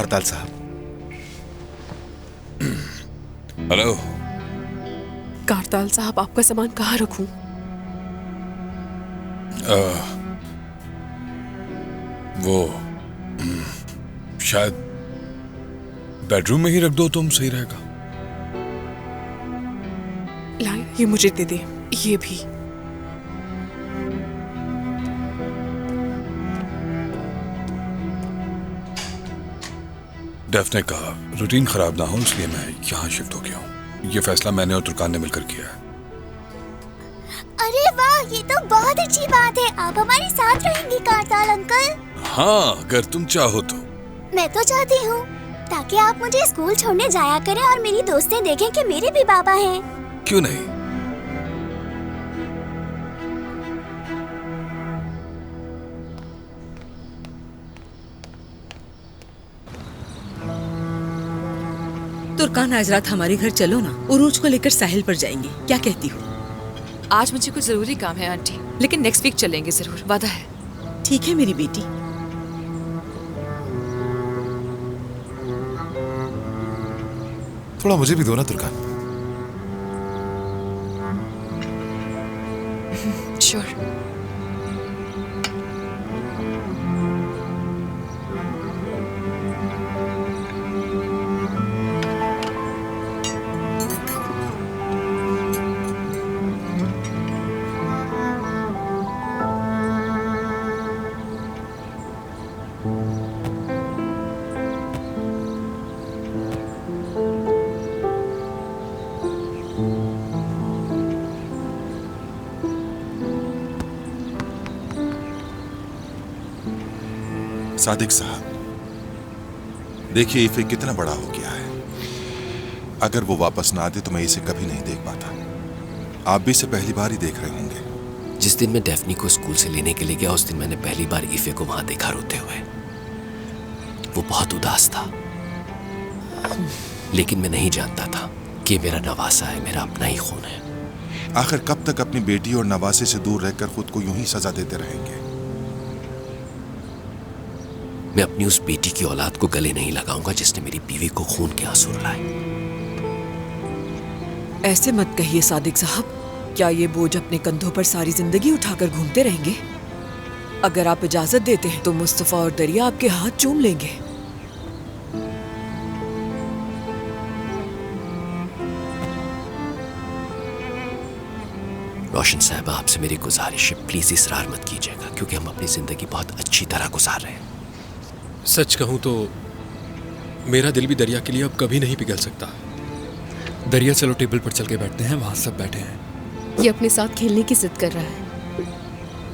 कारताल साहब। हेलो। कारताल साहब, आपका सामान कहाँ रखूं? वो शायद बेडरूम में ही रख दो, तुम सही रहेगा। लाए, ये मुझे दे दे, ये भी। डेफ्ने का रूटीन खराब ना हो इसलिए मैं यहाँ शिफ्ट हो गया हूँ। ये फैसला मैंने और तुर्कान ने मिलकर किया है। अरे वाह, ये तो बहुत अच्छी बात है। आप हमारे साथ रहेंगे कारताल अंकल? हाँ, अगर तुम चाहो तो। मैं तो चाहती हूँ, ताकि आप मुझे स्कूल छोड़ने जाया करें और मेरी दोस्तें देखें कि मेरे भी पापा हैं। क्यों नहीं? तुर्कान, आज रात हमारे घर चलो ना, उरूज को लेकर साहिल पर जाएंगे, क्या कहती हो? आज मुझे कुछ जरूरी काम है आंटी, लेकिन नेक्स्ट वीक चलेंगे जरूर, वादा है। ठीक है मेरी बेटी। थोड़ा मुझे भी दो ना तुर्कान। श्योर। सादिक साहब, देखिए इफे कितना बड़ा हो गया है। अगर वो वापस ना आते तो मैं इसे कभी नहीं देख पाता। आप भी इसे पहली बार ही देख रहे होंगे। जिस दिन मैं डेफनी को स्कूल से लेने के लिए गया, उस दिन मैंने पहली बार इफे को वहां देखा रोते हुए। वो बहुत उदास था, लेकिन मैं नहीं जानता था कि मेरा नवासा है, मेरा अपना ही खून है। आखिर कब तक अपनी बेटी और नवासे से दूर रहकर खुद को यूं ही सजा देते रहेंगे? मैं अपनी उस बेटी की औलाद को गले नहीं लगाऊंगा जिसने मेरी बीवी को खून के आंसू रुलाए। ऐसे मत कहिए सादिक साहब, क्या ये बोझ अपने कंधों पर सारी जिंदगी उठाकर घूमते रहेंगे? अगर आप इजाजत देते हैं तो मुस्तफा और दरिया आपके हाथ चूम लेंगे। रोशन साहब, आपसे मेरी गुजारिश है, प्लीज इसरार मत कीजिएगा, क्योंकि हम अपनी जिंदगी बहुत अच्छी तरह गुजार रहे हैं। सच कहूं तो मेरा दिल भी दरिया के लिए अब कभी नहीं पिघल सकता। दरिया, चलो टेबल पर चल के बैठते हैं, वहां सब बैठे हैं। ये अपने साथ खेलने की जिद कर रहा है।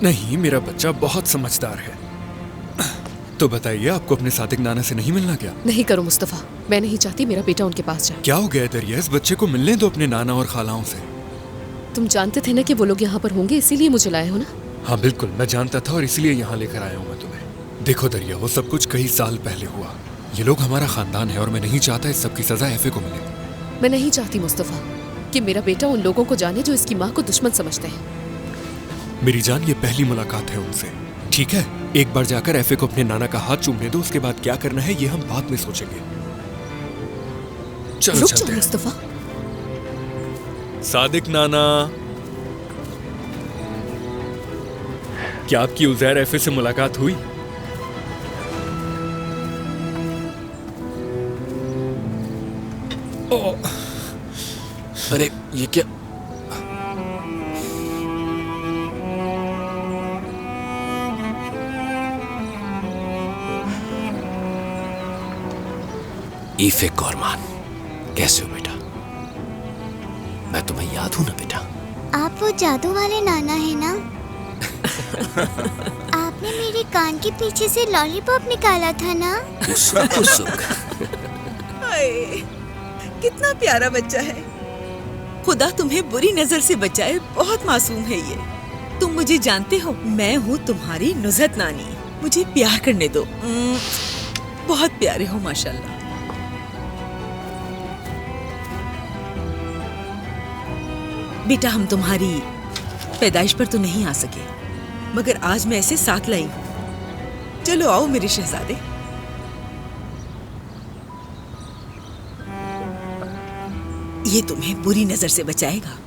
नहीं, मेरा बच्चा बहुत समझदार है। तो बताइए, आपको अपने सादिक नाना से नहीं मिलना क्या? नहीं करो मुस्तफा, मैं नहीं चाहती मेरा बेटा उनके पास जाए। क्या हो गया दरिया, इस बच्चे को मिलने दो अपने नाना और खालाओं से। तुम जानते थे ना कि वो लोग यहाँ पर होंगे, इसीलिए मुझे लाए हो ना? हाँ बिल्कुल, मैं जानता था और इसलिए यहाँ लेकर आया हूँ मैं तुम्हें। देखो दरिया, वो सब कुछ कई साल पहले हुआ। ये लोग हमारा खानदान है और मैं नहीं चाहता इस सब की सजा एफे को मिले। मैं नहीं चाहती मुस्तफा कि मेरा बेटा उन लोगों को जाने जो इसकी माँ को दुश्मन समझते हैं। मेरी जान, ये पहली मुलाकात है उनसे, ठीक है? एक बार जाकर एफे को अपने नाना का हाथ चूमने दो, उसके बाद क्या करना है ये हम बाद में सोचेंगे। चलो चलते हैं। मुस्तफा, सादिक नाना, क्या आपकी उजैर एफे से मुलाकात हुई? अरे ये क्या? ईफे कौरमान, कैसे हो बेटा? मैं तुम्हें याद हूं ना बेटा? आप वो जादू वाले नाना है ना? आपने मेरे कान के पीछे से लॉलीपॉप निकाला था ना? कितना प्यारा बच्चा है। खुदा तुम्हें बुरी नजर से बचाए, बहुत मासूम है ये। तुम मुझे जानते हो, मैं हूँ तुम्हारी नुज़हत नानी। मुझे प्यार करने दो। बहुत प्यारे हो माशाल्लाह। बेटा, हम तुम्हारी पैदाइश पर तो नहीं आ सके, मगर आज मैं ऐसे साथ लाई। चलो आओ मेरे शहजादे। ये तुम्हें बुरी नजर से बचाएगा।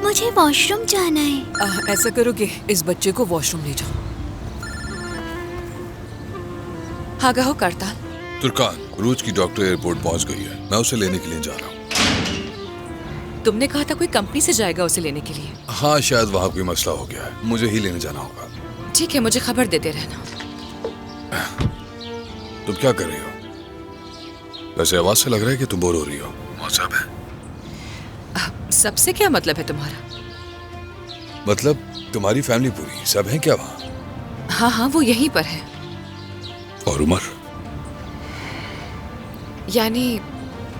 मुझे वॉशरूम जाना है। ऐसा करो कि इस बच्चे को वॉशरूम ले जाओ। हाँ कहो करताल। तुर्कान, रूज की डॉक्टर एयरपोर्ट पहुंच गई है। मैं उसे लेने के लिए जा रहा हूँ। तुमने कहा था कोई कंपनी से जाएगा उसे लेने के लिए। हाँ, शायद वहाँ कोई मसला हो गया है, मुझे ही लेने जाना होगा। ठीक है, मुझे खबर देते रहना। तुम क्या कर रही हो? वैसे आवाज से लग रहा है कि तुम बोर हो रही हो। मौसम है। सबसे क्या मतलब है तुम्हारा? मतलब तुम्हारी फैमिली पूरी सब है क्या वहाँ? हाँ हाँ, वो यहीं पर है। और उमर? यानी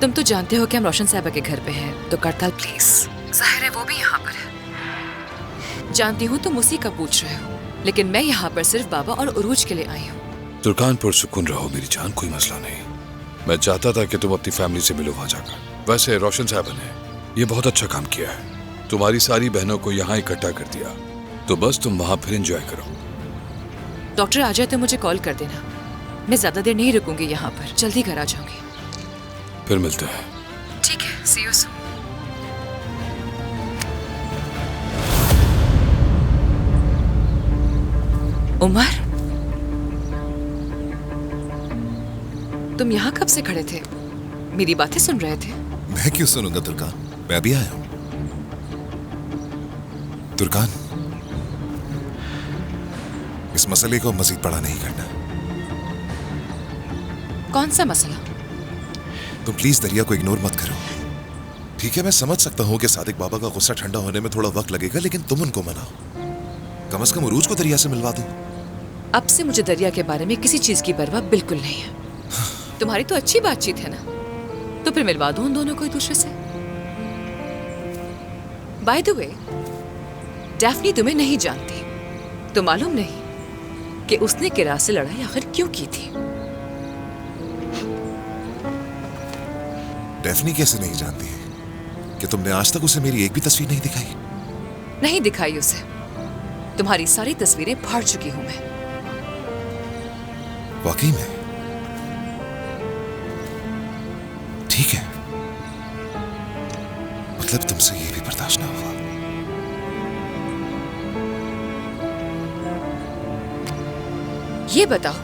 तुम तो जानते हो कि हम रोशन साहब के घर पे हैं, तो करताल प्लीज, जाहिर है वो भी यहाँ पर है। जानती हूँ तुम उसी का पूछ रहे हो, लेकिन मैं यहाँ पर सिर्फ बाबा और उरूज के लिए आई हूँ। तुर्कान पर सुकून रहो मेरी जान, कोई मसला नहीं। मैं चाहता था कि तुम अपनी फैमिली से मिलो वहाँ जाकर। वैसे रोशन साहब ने ये बहुत अच्छा काम किया है, तुम्हारी सारी बहनों को यहाँ इकट्ठा कर दिया, तो बस तुम वहाँ फिर एंजॉय करो। डॉक्टर आ जाए तो मुझे कॉल कर देना, मैं ज्यादा देर नहीं रुकूंगी यहाँ पर, जल्दी घर आ जाऊंगी। फिर मिलते हैं। ठीक है, सी यू सून। उमर, तुम यहाँ कब से खड़े थे? मेरी बातें सुन रहे थे? मैं क्यों सुनूंगा तुर्कान, मैं अभी आया हूं। तुर्कान, इस मसले को मजीद बड़ा नहीं करना। कौन सा मसला? तुम प्लीज दरिया को इग्नोर मत करो, ठीक है? मैं समझ सकता हूं कि सादिक बाबा का गुस्सा ठंडा होने में थोड़ा वक्त लगेगा, लेकिन तुम उनको मनाओ। कम से कम उरूज को दरिया से मिलवा दो। अब से मुझे दरिया के बारे में किसी चीज की परवाह बिल्कुल नहीं है। तुम्हारी तो अच्छी बातचीत है ना, तो फिर मिलवा दो उन दोनों को एक दूसरे से। बाय द वे, डैफ्नी तुम्हें नहीं जानती, तो मालूम नहीं कि उसने किरार से लड़ाई आखिर क्यों की थी। डैफ्नी कैसे नहीं जानती है कि तुमने आज तक उसे मेरी एक भी तस्वीर नहीं दिखाई? नहीं दिखाई उसे, तुम्हारी सारी तस्वीरें फाड़ चुकी हूं मैं। वाकई में? ठीक है, मतलब तुमसे ये भी बर्दाश्त ना हुआ। ये बताओ,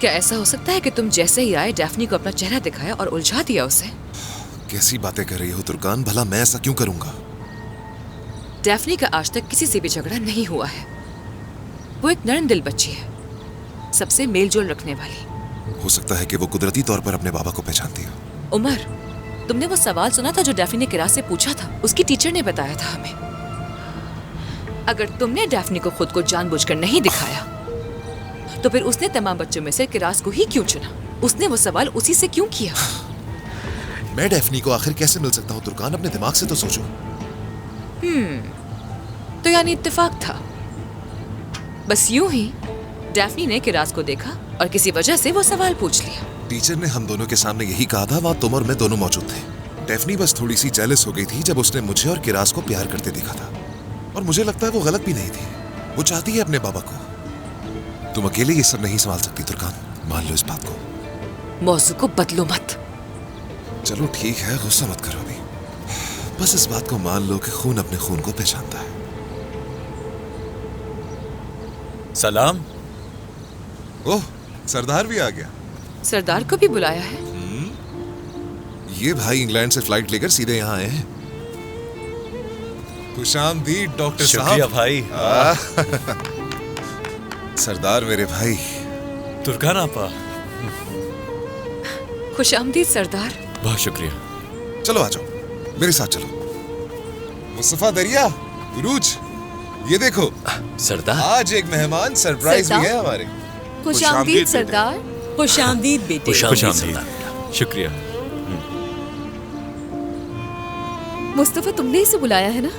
क्या ऐसा हो सकता है कि तुम जैसे ही आए डैफ्नी को अपना चेहरा दिखाया और उलझा दिया उसे? कैसी बातें कर रही हो तुर्कान, भला मैं ऐसा क्यों करूंगा? डैफ्नी का आज तक किसी से भी झगड़ा नहीं हुआ है। वो एक नरम दिल बच्ची है, सबसे मेलजोल रखने वाली। हो सकता है कि वो कुदरती तौर पर अपने बाबा को पहचानती हो। उमर, तुमने वो सवाल सुना था जो डैफ्नी ने किरार से पूछा था? उसकी टीचर ने बताया था हमें। अगर तुमने डैफ्नी को खुद को जानबूझकर नहीं दिखाया, तो फिर उसने तमाम बच्चों में से किरास को ही क्यों चुना? उसने वो सवाल उसी से क्यों किया? मैं डैफ्नी को आखिर कैसे मिल सकता हूँ तुर्कान? अपने दिमाग से तो सोचो। तो यानी इत्तेफाक था, बस यूं ही डैफ्नी ने किरास को देखा और किसी वजह से वो सवाल पूछ लिया। टीचर ने हम दोनों के सामने यही कहा था, वहाँ तुम और मैं दोनों मौजूद थे। डैफ्नी बस थोड़ी सी जेलस हो गई थी जब उसने मुझे और किरास को प्यार करते देखा था, और मुझे लगता है वो गलत भी नहीं थी। वो चाहती है अपने बाबा को। तुम अकेले ये सब नहीं संभाल सकती तुर्कान, मान लो इस बात को। मौजू को बदलो मत। चलो ठीक है, गुस्सा मत करो अभी। बस इस बात को मान लो कि खून अपने खून को पहचानता है। सलाम। ओह, सरदार भी आ गया। सरदार को भी बुलाया है? ये भाई इंग्लैंड से फ्लाइट लेकर सीधे यहाँ आए हैं। खुशामदीद डॉक्टर साहब। शुक्रिया भाई। सरदार मेरे भाई। तुर्कान आपा। खुशामदीद सरदार। बहुत शुक्रिया। चलो आ जाओ, मेरे साथ चलो। मुस्तफा, दरिया, उरूज, ये देखो सरदार, आज एक मेहमान सरप्राइज भी सरदार? है हमारे। खुशामदीद सरदार। खुशामदीद बेटे। खुशामदीद खुशामदीद। सरदार। शुक्रिया। मुस्तफा, तुमने इसे बुलाया है ना?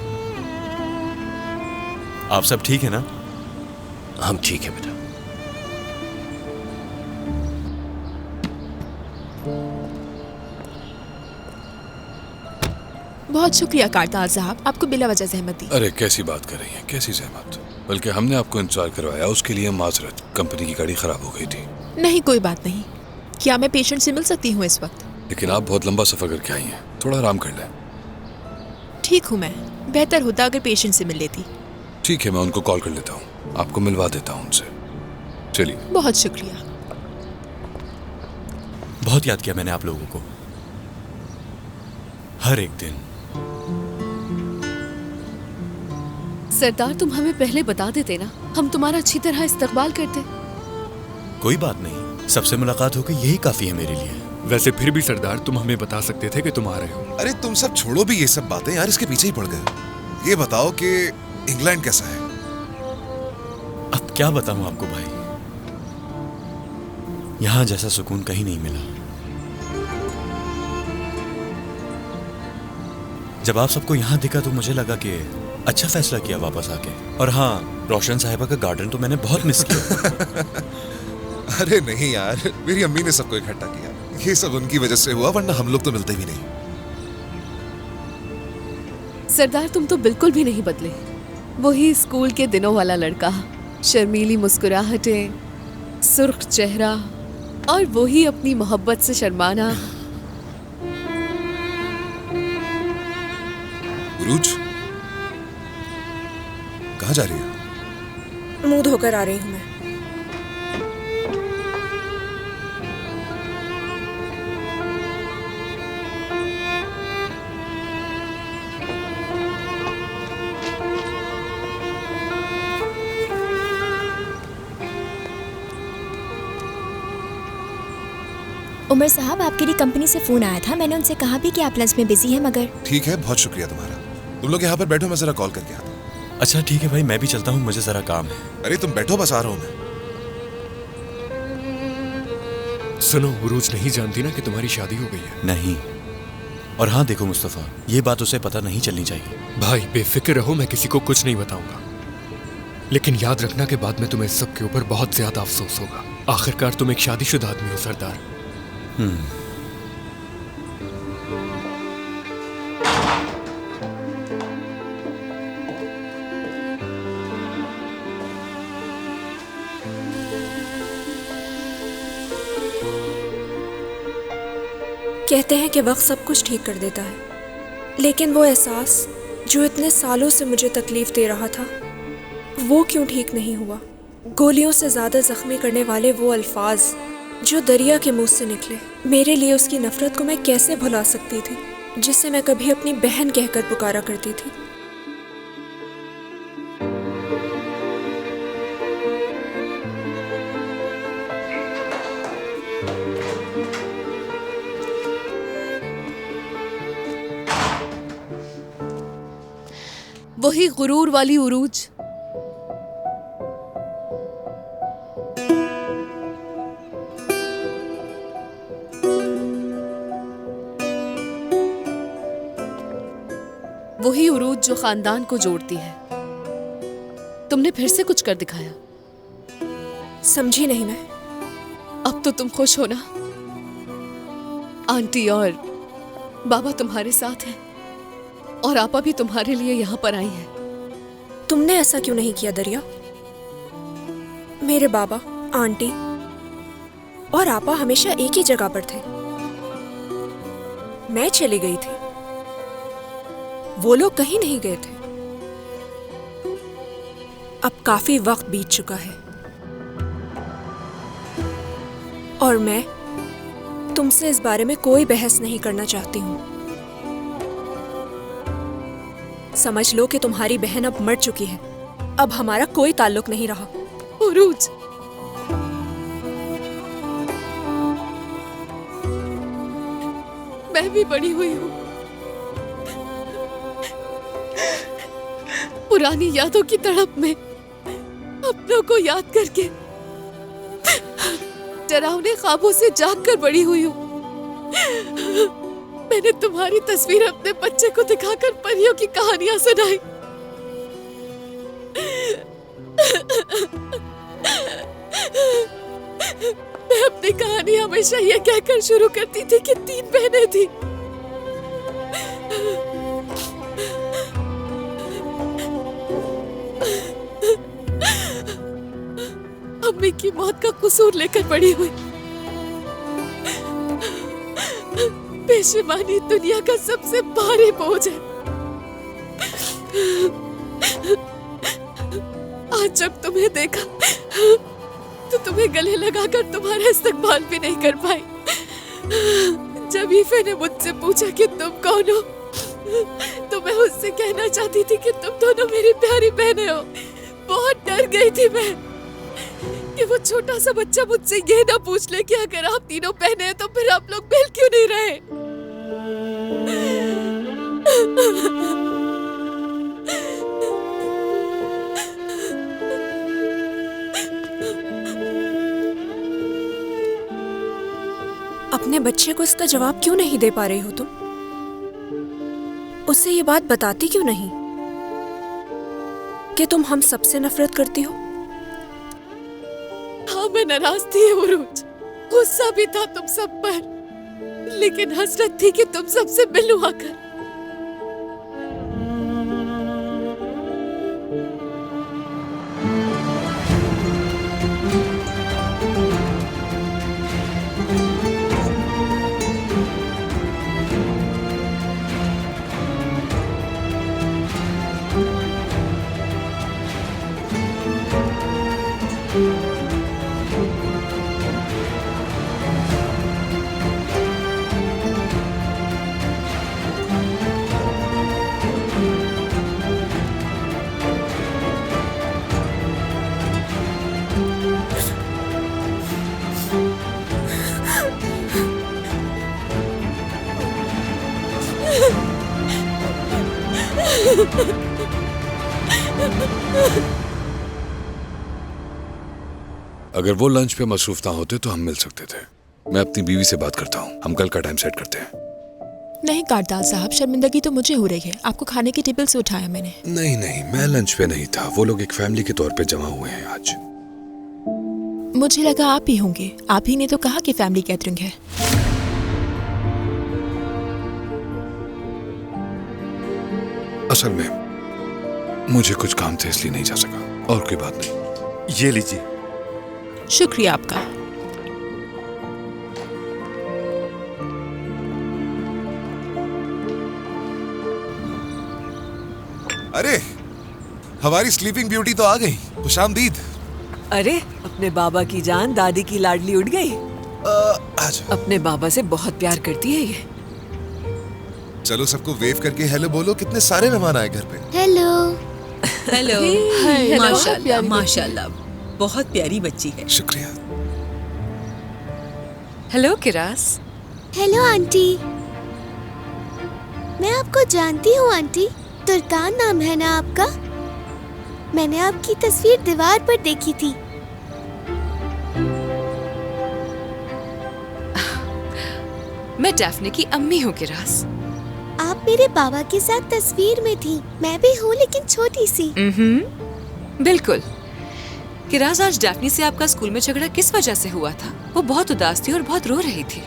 आप सब ठीक है ना? हम ठीक है बेटा। बहुत शुक्रिया कारताल साहब, आपको बिला वजह जहमत दी। अरे कैसी बात कर रही हैं, कैसी जहमत? बल्कि हमने आपको इंतजार करवाया, उसके लिए माजरत। कंपनी की गाड़ी खराब हो गई थी। नहीं, कोई बात नहीं। क्या मैं पेशेंट से मिल सकती हूँ इस वक्त? लेकिन आप बहुत लंबा सफर करके आई हैं, थोड़ा आराम कर लें। ठीक हूँ मैं। बेहतर होता अगर पेशेंट से मिल लेती। ठीक है, मैं उनको कॉल कर लेता हूँ, आपको मिलवा देता हूँ उनसे। चलिए। बहुत शुक्रिया। बहुत याद किया मैंने आप लोगों को, हर एक दिन। सरदार, तुम हमें पहले बता देते ना, हम तुम्हारा अच्छी तरह इस्तकबाल करते। कोई बात नहीं, सबसे मुलाकात हो गई, यही काफी है मेरे लिए। वैसे फिर भी सरदार, तुम हमें बता सकते थे कि तुम आ रहे हो। अरे तुम सब छोड़ो भी ये सब बातें यार, इसके पीछे ही पड़ गए। ये बताओ कि इंग्लैंड कैसा है? अब क्या बताऊं आपको भाई, यहां जैसा सुकून कहीं नहीं मिला। जब आप सबको यहां दिखा तो मुझे लगा कि अच्छा फैसला किया वापस आके। और हाँ, रोशन साहिबा का गार्डन तो मैंने बहुत मिस किया। अरे नहीं यार, मेरी अम्मी ने सबको इकट्ठा किया, ये सब उनकी वजह से हुआ, वरना हम लोग तो मिलते भी नहीं। सरदार, तुम तो बिल्कुल भी नहीं बदले। वही स्कूल के दिनों वाला लड़का, शर्मीली मुस्कुराहटें, सुर्ख चेहरा और वही अपनी मोहब्बत से शर्माना। उरूज, कहाँ जा रही है? मुंह धोकर आ रही हूँ मैं। उमर साहब, आपके लिए कंपनी से फोन आया था। मैंने उनसे कहा भी कि आप लंच में बिजी हैं, मगर ठीक है, बहुत शुक्रिया तुम्हारा। तुम लोग यहाँ पर बैठो, मैं जरा कॉल करके आता हूँ। अच्छा ठीक है भाई, मैं भी चलता हूँ, मुझे जरा काम है। अरे तुम बैठो, बस आ रहा हूँ मैं। सुनो, उरूज नहीं जानती ना कि तुम्हारी शादी हो गई है। नहीं, और हाँ देखो मुस्तफा, ये बात उसे पता नहीं चलनी चाहिए। भाई बेफिक्र रहो, मैं किसी को कुछ नहीं बताऊंगा। लेकिन याद रखना के बाद में तुम्हें सबके ऊपर बहुत ज्यादा अफसोस होगा। आखिरकार तुम एक शादीशुदा आदमी हो सरदार। कहते हैं कि वक्त सब कुछ ठीक कर देता है, लेकिन वो एहसास जो इतने सालों से मुझे तकलीफ दे रहा था, वो क्यों ठीक नहीं हुआ? गोलियों से ज़्यादा जख्मी करने वाले वो अल्फाज जो दरिया के मुंह से निकले, मेरे लिए उसकी नफरत को मैं कैसे भुला सकती थी, जिसे मैं कभी अपनी बहन कहकर पुकारा करती थी। वही गुरूर वाली उरूज। वही उरूज जो खानदान को जोड़ती है। तुमने फिर से कुछ कर दिखाया। समझी नहीं मैं। अब तो तुम खुश हो ना? आंटी और बाबा तुम्हारे साथ हैं और आपा भी तुम्हारे लिए यहाँ पर आई है। तुमने ऐसा क्यों नहीं किया दरिया? मेरे बाबा, आंटी और आपा हमेशा एक ही जगह पर थे। मैं चली गई थी, वो लोग कहीं नहीं गए थे। अब काफी वक्त बीत चुका है और मैं तुमसे इस बारे में कोई बहस नहीं करना चाहती हूँ। समझ लो कि तुम्हारी बहन अब मर चुकी है। अब हमारा कोई ताल्लुक नहीं रहा। उरूज, मैं भी बड़ी हुई हूँ। पुरानी यादों की तड़प में अपनों को याद करके डरावने ख्वाबों से जाग कर बड़ी हुई हूँ। मैंने तुम्हारी तस्वीर अपने बच्चे को दिखाकर परियों की कहानियां सुनाई। मैं अपनी कहानी हमेशा ये कहकर शुरू करती थी कि 3 बहनें थी। अम्मी की मौत का कसूर लेकर बड़ी हुई। पेशेमानी दुनिया का सबसे भारी बोझ है। आज जब तुम्हें देखा तो तुम्हें गले लगाकर तुम्हारा इस्तकबाल भी नहीं कर पाई। जब ईफे ने मुझसे पूछा कि तुम कौन हो, तो मैं उससे कहना चाहती थी कि तुम दोनों मेरी प्यारी बहनें हो। बहुत डर गई थी मैं कि वो छोटा सा बच्चा मुझसे ये ना पूछ ले कि अगर आप तीनों बहनें हैं तो फिर आप लोग मिल क्यों नहीं रहे। अपने बच्चे को इसका जवाब क्यों नहीं दे पा रही हो तुम? उससे ये बात बताती क्यों नहीं कि तुम हम सबसे नफरत करती हो? हाँ, मैं नाराज थी उरूज, गुस्सा भी था तुम सब पर, लेकिन हसरत थी कि तुम सबसे मिलूं आकर। अगर वो लंच पे मसरूफ ना होते तो हम मिल सकते थे। मैं अपनी बीवी से बात करता हूँ, हम कल का टाइम सेट करते हैं। नहीं कारताल साहब, शर्मिंदगी तो मुझे हो रही है। आपको खाने की टेबल से उठाया मैंने। नहीं नहीं, मैं लंच पे नहीं था। वो लोग एक फैमिली के तौर पे जमा हुए हैं आज। मुझे लगा आप ही होंगे। आप ही ने तो कहा कि फैमिली गैदरिंग है। असल में मुझे कुछ काम थे इसलिए नहीं जा सका, और कोई बात नहीं। ये लीजिए। शुक्रिया आपका। अरे, हमारी स्लीपिंग ब्यूटी तो आ गई। खुशामदीद। अरे, अपने बाबा की जान दादी की लाडली उड़ गई। अपने बाबा से बहुत प्यार करती है ये। चलो सबको वेव करके हेलो बोलो। कितने सारे मेहमान आए घर पे। हेलो। हेलो। माशाल्लाह माशाल्लाह, बहुत प्यारी बच्ची है। शुक्रिया। हेलो किरास। Hello aunty. मैं आपको जानती हूँ आंटी। तुर्कान नाम है ना आपका? मैंने आपकी तस्वीर दीवार पर देखी थी। मैं डैफ्ने की अम्मी हूँ किरास। आप मेरे बाबा के साथ तस्वीर में थी। मैं भी हूँ, लेकिन छोटी सी। बिल्कुल। किरास, आज डैफ्नी से आपका स्कूल में झगड़ा किस वजह से हुआ था? वो बहुत उदास थी और बहुत रो रही थी।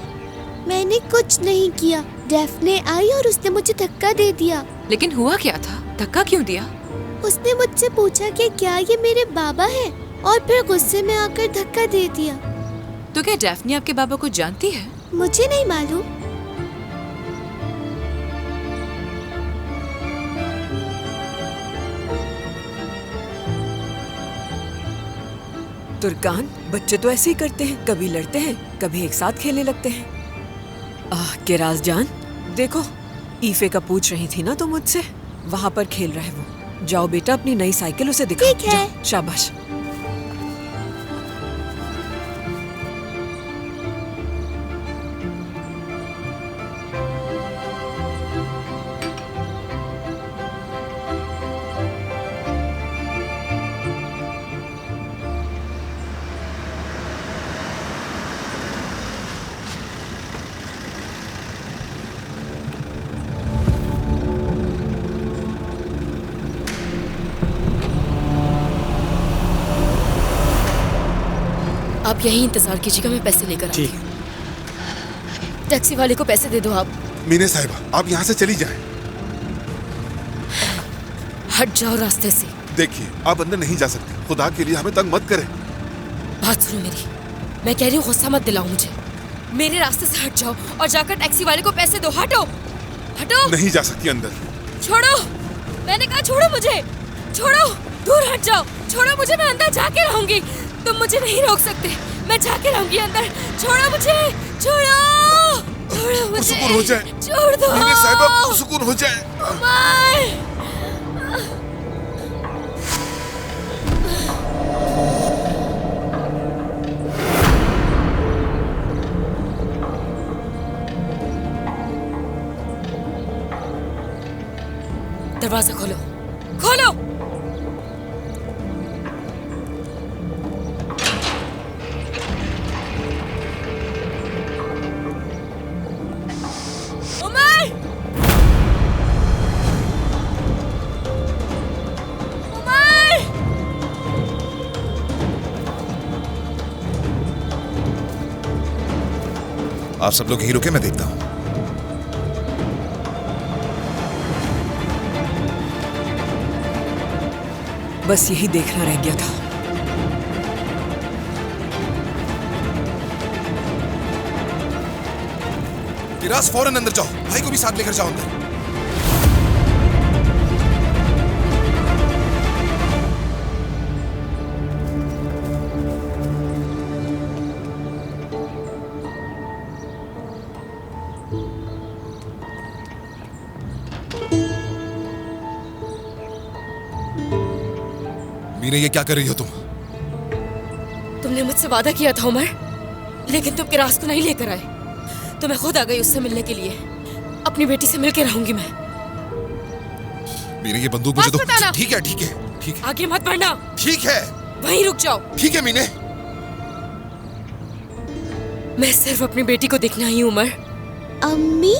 मैंने कुछ नहीं किया। डैफ्ने आई और उसने मुझे धक्का दे दिया। लेकिन हुआ क्या था? धक्का क्यों दिया? उसने मुझसे पूछा कि क्या ये मेरे बाबा है, और फिर गुस्से में आकर धक्का दे दिया। तो क्या डैफ्नी आपके बाबा को जानती है? मुझे नहीं मालूम। तुर्कान, बच्चे तो ऐसे ही करते हैं, कभी लड़ते हैं, कभी एक साथ खेलने लगते हैं। किरास जान, देखो ईफे का पूछ रही थी ना तो मुझसे, वहाँ पर खेल रहा है वो। जाओ बेटा, अपनी नई साइकिल उसे दिखाओ। ठीक है। जाओ, शाबाश। आप यहीं इंतजार कीजिएगा, मैं पैसे लेकर आती हूँ। टैक्सी वाले को पैसे दे दो आप। मीना साहिबा, आप यहाँ से चली जाएं। हट जाओ रास्ते से। देखिए, आप अंदर नहीं जा सकते। खुदा के लिए हमें तंग मत करें। बात सुनो मेरी, मैं कह रही हूँ गुस्सा मत दिलाओ मुझे। मेरे रास्ते से हट जाओ और जाकर टैक्सी वाले को पैसे दो। हटो हटो। नहीं जा सकती अंदर। छोड़ो, मैंने कहा छोड़ो मुझे। छोड़ो, दूर हट जाओ। छोड़ो मुझे, मैं अंदर जाके रहूंगी। तुम मुझे नहीं रोक सकते, मैं जाके रहूंगी अंदर। छोड़ो मुझे, छोड़ो, छोड़ो मुझे। सुकून हो जाए। छोड़ दो मीना साहिबा, सुकून हो जाए। उमर। दरवाजा खोलो, खोलो। उमर! उमर! आप सब लोग यहीं रुके, मैं देखता हूँ। बस यही देखना रह गया था। किरास, फौरन अंदर जाओ। भाई को भी साथ लेकर जाओ अंदर। मीना, ये क्या कर रही हो तुम? तुमने मुझसे वादा किया था उमर, लेकिन तुम किरास को नहीं लेकर आए। तो मैं खुद आ गई उससे मिलने के लिए। अपनी बेटी से मिलकर रहूंगी मैं। मीना, ये बंदूक मुझे दो। ठीक है, ठीक है, ठीक है। आगे मत बढ़ना। ठीक है, वहीं रुक जाओ। ठीक है मीने। मैं सिर्फ अपनी बेटी को देखना ही उमर। अम्मी?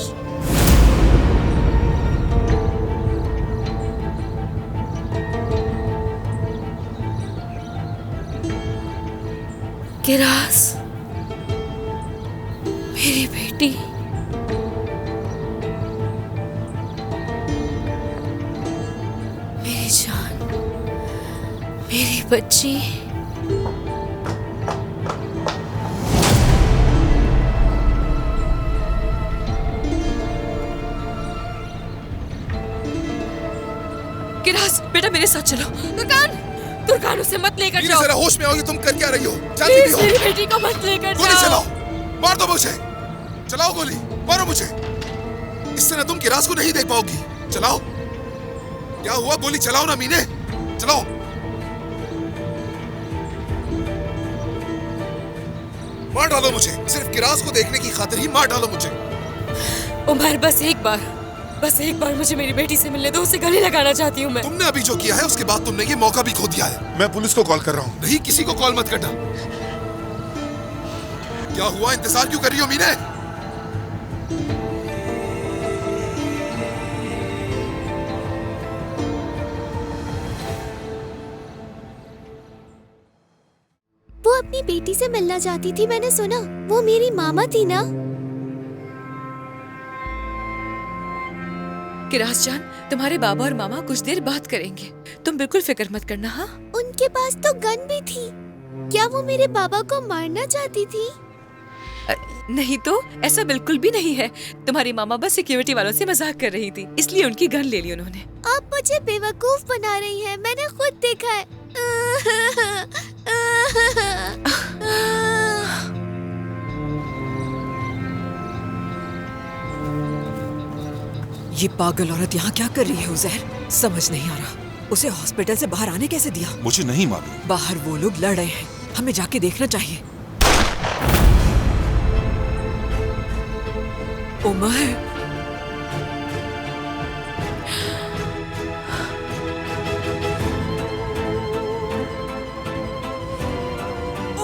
किरास, मेरी बेटी। मेरी जान, मेरी बच्ची। किरास, बेटा मेरे साथ चलो। दुर्गान, दुर्गान, उसे मत लेकर जाओ। जरा होश में आओगी, तुम कर क्या रही हो? जानती भी हो? मेरी बेटी को मत लेकर जाओ। गोली चलाओ, मार दो मुझे। चलाओ गोली, मारो मुझे। इससे ना तुम किरास को नहीं देख पाओगी। चलाओ। क्या हुआ? गोली चलाओ ना मीने, चलाओ। मार डालो मुझे। सिर्फ किरास को देखने की खातिर ही मार डालो मुझे। उमर, बस एक बार मुझे मेरी बेटी से मिलने दो। उसे गले लगाना चाहती हूँ मैं। तुमने अभी जो किया है उसके बाद तुमने ये मौका भी खो दिया है। मैं पुलिस को कॉल कर रहा हूँ। नहीं, किसी को कॉल मत करना। क्या हुआ? इंतजार क्यों कर रही हो मीने? वो अपनी बेटी से मिलना चाहती थी, मैंने सुना। वो मेरी मामा थी ना? किरास जान, तुम्हारे बाबा और मामा कुछ देर बात करेंगे। तुम बिल्कुल फिक्र मत करना। हाँ, उनके पास तो गन भी थी। क्या वो मेरे बाबा को मारना चाहती थी? नहीं तो, ऐसा बिल्कुल भी नहीं है। तुम्हारी मामा बस सिक्योरिटी वालों से मजाक कर रही थी, इसलिए उनकी गन ले ली उन्होंने। आप मुझे बेवकूफ बना रही हैं, मैंने खुद देखा है। ये पागल औरत यहाँ क्या कर रही है उज़ैर? समझ नहीं आ रहा। उसे हॉस्पिटल से बाहर आने कैसे दिया? मुझे नहीं मालूम। बाहर वो लोग लड़ रहे हैं, हमें जाके देखना चाहिए। उमर,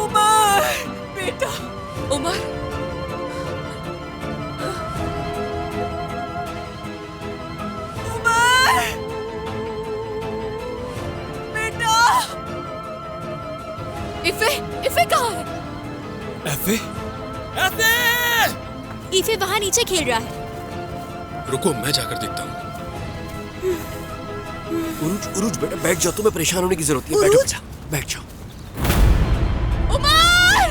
उमर, बेटा, उमर, इफ़े, इफ़े कहाँ है? एफे? ईफे वहाँ नीचे खेल रहा है। रुको, मैं जाकर देखता हूँ। उरुज बेटा बैठ जाओ, तुम्हें परेशान होने की जरूरत नहीं है। बैठो बेटा, बैठ जाओ। उमर!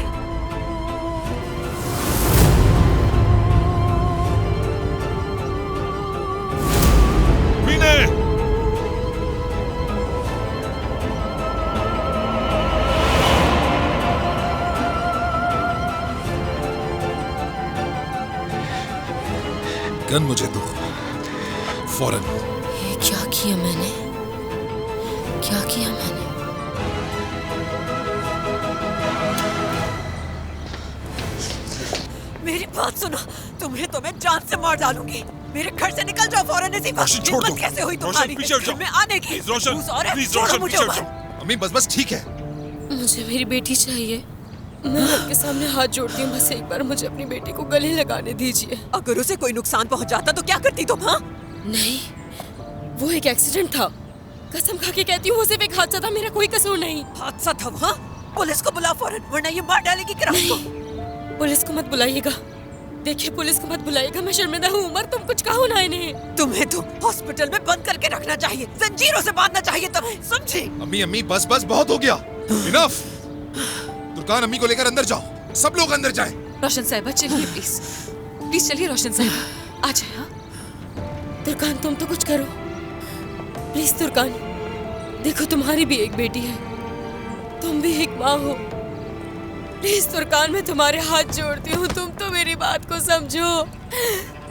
मीने! गन मुझे दो, फौरन। ये क्या किया मैंने? क्या किया मैंने? मेरी बात सुनो, तुम्हें तो मैं जान से मार डालूंगी। मेरे घर से निकल जाओ फौरन। ऐसी हिम्मत कैसे हुई तुम्हारी घर में आने की? छोड़ो मुझे उमर। अम्मी बस ठीक है। मुझे मेरी बेटी चाहिए। मैं आपके सामने हाथ जोड़ती हूँ, बस एक बार मुझे अपनी बेटी को गले लगाने दीजिए। अगर उसे कोई नुकसान पहुंचाता तो क्या करती तुम? हाँ नहीं, वो एक एक्सीडेंट था। कसम खा के कहती हूँ वो सिर्फ एक हादसा था, मेरा कोई कसूर नहीं। हादसा था? हाँ, पुलिस को बुला फौरन, वरना ये मार डालेगी किरास को। पुलिस को मत बुलाइएगा। देखिए, पुलिस को मत बुलाइएगा। मैं शर्मिंदा हूँ उमर, तुम कुछ कहो ना इन्हें। तुम्हें तो हॉस्पिटल में बंद करके रखना चाहिए, जंजीरों से बांधना चाहिए तुम्हें, समझी? अम्मी बस बहुत हो गया। इनफ। तुर्कान, अम्मी को लेकर अंदर जाओ। सब लोग अंदर जाएं। रोशन साहिबा चलिए, प्लीज चलिए। रोशन साहिबा आ जाए। हाँ तुर्कान, तुम तो कुछ करो प्लीज। तुर्कान, देखो तुम्हारी भी एक बेटी है, तुम भी एक माँ हो। प्लीज तुर्कान, मैं तुम्हारे हाथ जोड़ती हूँ, तुम तो मेरी बात को समझो।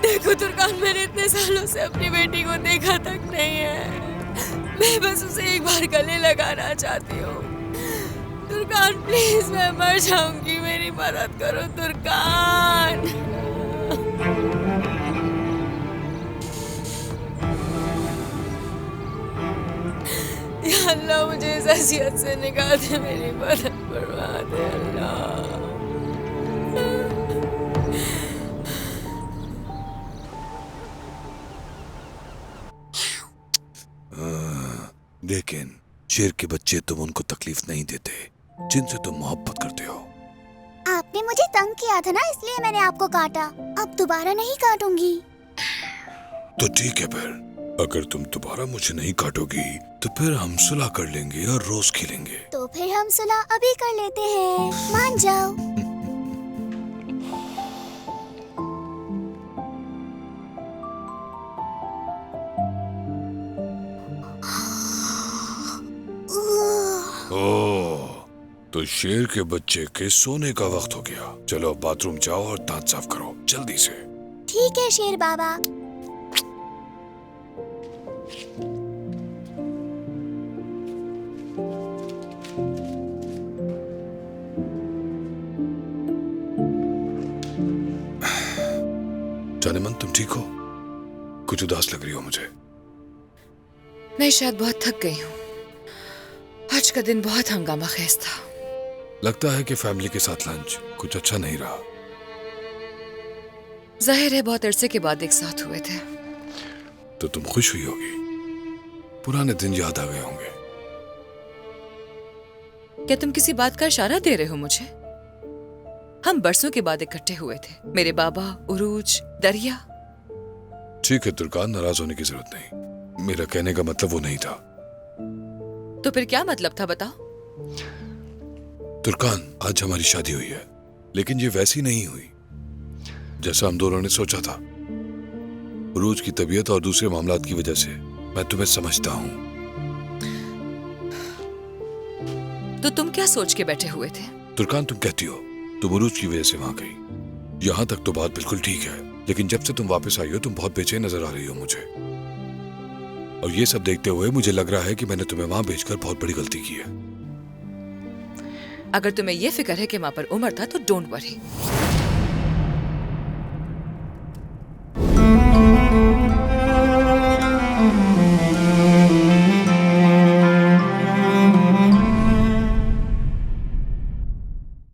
देखो तुर्कान, मैंने इतने सालों से अपनी बेटी को देखा तक नहीं है। मैं बस उसे एक बार गले लगाना चाहती हूँ। तुर्कान प्लीज, मैं मर जाऊंगी, मेरी मदद करो तुर्कान। या अल्लाह, मुझे इस असियत से निकाल दे, मेरी मदद करवा दे अल्लाह। लेकिन शेर के बच्चे तुम उनको तकलीफ नहीं देते जिनसे तुम मोहब्बत करते हो। आपने मुझे तंग किया था ना, इसलिए मैंने आपको काटा। अब दोबारा नहीं काटूंगी। तो ठीक है, फिर अगर तुम दोबारा मुझे नहीं काटोगी तो फिर हम सुलह कर लेंगे और रोज खेलेंगे। तो फिर हम सुलह अभी कर लेते हैं, मान जाओ। ओह, तो शेर के बच्चे के सोने का वक्त हो गया। चलो बाथरूम जाओ और दांत साफ करो जल्दी से। ठीक है शेर बाबा। जानेमन, तुम ठीक हो? कुछ उदास लग रही हो मुझे। मैं शायद बहुत थक गई हूँ। आज का दिन बहुत हंगामा खेज था। लगता है कि फैमिली के साथ लंच कुछ अच्छा नहीं रहा। जाहिर है बहुत अरसे के बाद एक साथ हुए थे। तो तुम खुश हुई होगी, पुराने दिन याद आ गए होंगे। क्या तुम किसी बात का इशारा दे रहे हो मुझे? हम बरसों के बाद इकट्ठे हुए थे, मेरे बाबा, उरूज, दरिया। ठीक है तुर्कान, नाराज होने की जरूरत नहीं। मेरा कहने का मतलब वो नहीं था। तो फिर क्या मतलब था, बताओ? तुर्कान, आज हमारी शादी हुई है, लेकिन ये वैसी नहीं हुई जैसा हम दोनों ने सोचा था। उरूज की तबीयत और दूसरे मामलात की वजह से मैं तुम्हें समझता हूँ। तो तुम क्या सोच के बैठे हुए थे? तुर्कान, तुम कहती हो तुम उरूज की वजह से वहां गई। यहां तक तो बात बिल्कुल ठीक है, लेकिन जब से तुम वापस आई हो तुम बहुत बेचैन नजर आ रही हो मुझे। और ये सब देखते हुए मुझे लग रहा है कि मैंने तुम्हें वहां भेजकर बहुत बड़ी गलती की है। अगर तुम्हें यह फिक्र है कि वहां पर उमर था तो डोंट वरी।